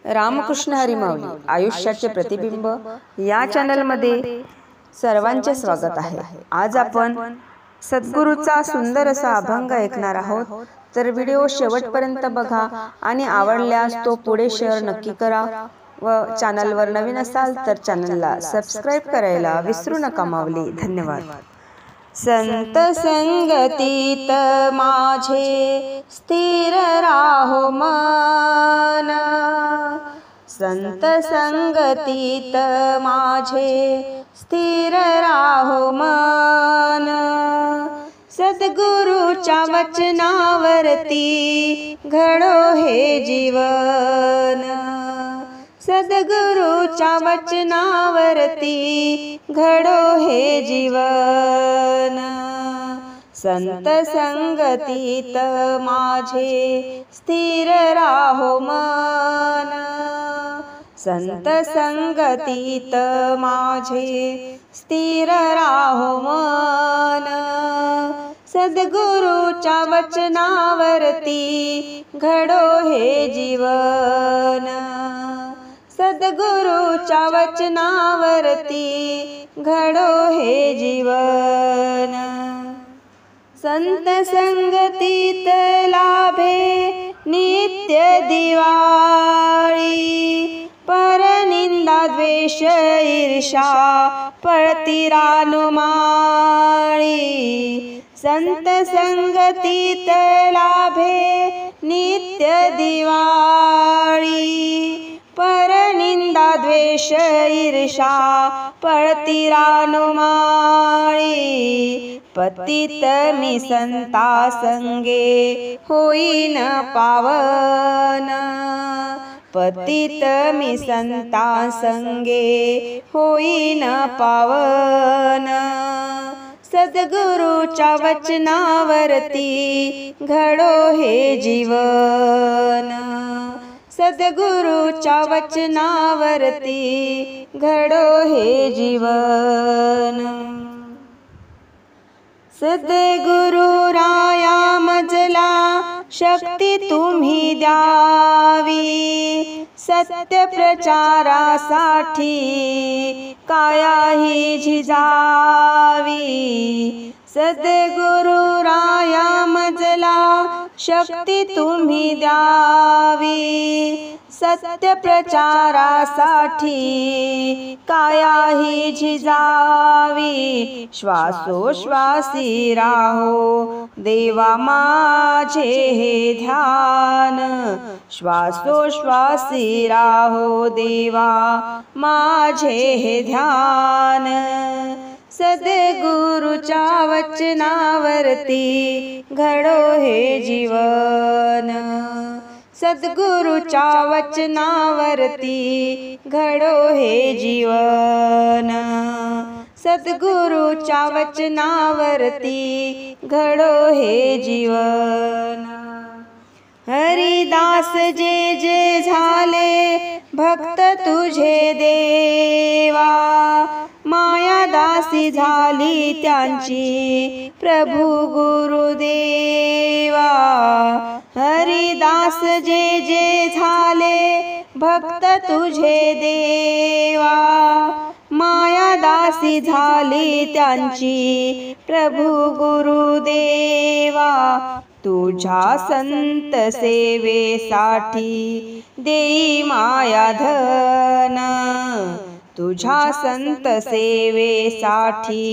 रामकृष्ण हरी माऊली आयुष्याचे प्रतिबिंब या चॅनलमध्ये सर्वांचे स्वागत आहे। आज आपण सद्गुरूचा सुंदर असा अभंग ऐकणार आहोत। तर व्हिडिओ शेवटपर्यंत बघा आणि आवडल्यास तो पुढे शेअर नक्की करा व चॅनलवर नवीन असाल तर चॅनलला सबस्क्राइब करायला विसरू नका माऊली। धन्यवाद। संत संगतीत माझे स्थिर राहो मन, संत संगतीत माझे स्थिर राहो मन, सद्गुरूच्या वचनावरती घडो हे जीवन, सद्गुरूच्या वचनावरती घडो हे जीवन, संत संगतीत माझे स्थिर राहो मन, संत संगतीत माझे स्थिर राहो मन, सद्गुरूच्या वचनावरती घडो हे जीवन, सद्गुरूच्या वचनावरती घडो हे जीवन, संत संगतीत लाभे नित्य दिवाळी, परनिंदा द्वेष ईर्षा पळती रानुमाळी, संत संगतीत लाभे नित्य दिवाळी, परनिंदा द्वेष ईर्षा पळती रानुमाळी, पतित मी संता संगे होईन पावन, पतित मी संता संगे होईन पावन, सद्गुरूच्या वचनावरती घडो हे जीवन, सद्गुरूच्या वचनावरती घडो हे जीवन, सद्गुरू राया मजला शक्ती तुम्ही द्यावी, सत्य प्रचारासाठी कायाही झिजावी, सद्गुरू राया मजला शक्ती तुम्ही द्यावी, सत्य प्रचारासाठी कायाही झिजावी, श्वासोश्वासी राहो देवा माझे हे ध्यान, श्वासोश्वासी राहो देवा माझे हे ध्यान, सद्गुरूच्या वचनावरती घडो हे जीवन, सद्गुरूच्या वचनावरती घडो हे जीवन, सद्गुरूच्या वचनावरती घडो हे जीवन, हरिदास जे जे झाले भक्त तुझे देवा, माया दासी झाली त्यांची प्रभु गुरुदेवा, हरिदास जे जे झाले भक्त तुझे देवा, माया दासी झाली त्यांची प्रभु गुरुदेवा, तुझ्या संत सेवेसाठी देई माया धन, तुझ्या संत सेवेसाठी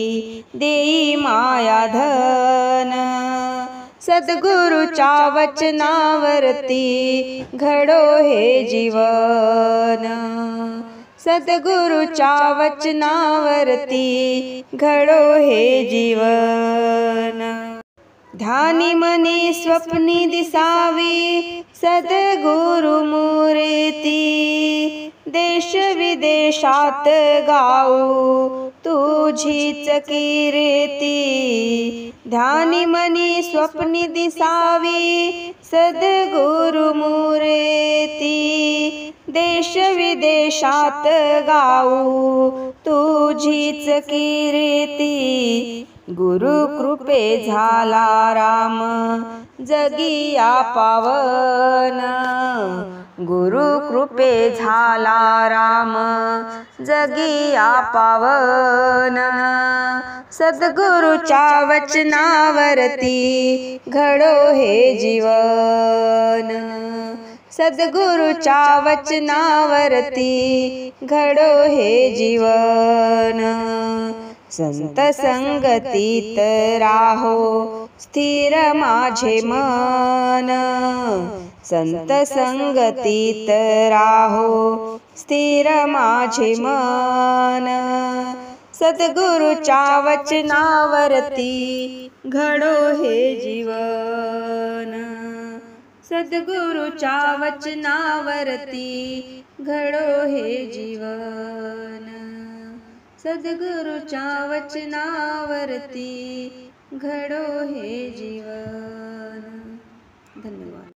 देई माया धन, सद्गुरूच्या वचनावरती घडो हे जीवन, सद्गुरूच्या वचनावरती घडो हे जीवन, ध्यानी मनी स्वप्नी दिसावी सद्गुरु मूर्ती, देश विदेशात गाऊ तुझीच कीर्ती, ध्यानी मनी स्वप्नी दिसावी सद्गुरु मूर्ती, देश विदेशात गाऊ तुझीच कीर्ती, गुरु कृपे झाला राम जगिया पावन, गुरु कृपे झाला राम जगिया पावन, सद्गुरूच्या वचनावरती घडो हे जीवन, सद्गुरूच्या वचनावरती घडो हे जीवन. संत संगतीत राहो स्थिर माझे मन, संत संगतीत राहो स्थिर माझे मन, सद्गुरूच्या वचनावरती घडो हे जीवन, सद्गुरूच्या वचनावरती घडो हे जीवन, सद्गुरूच्या वचनावरती घडो हे जीवन. धन्यवाद.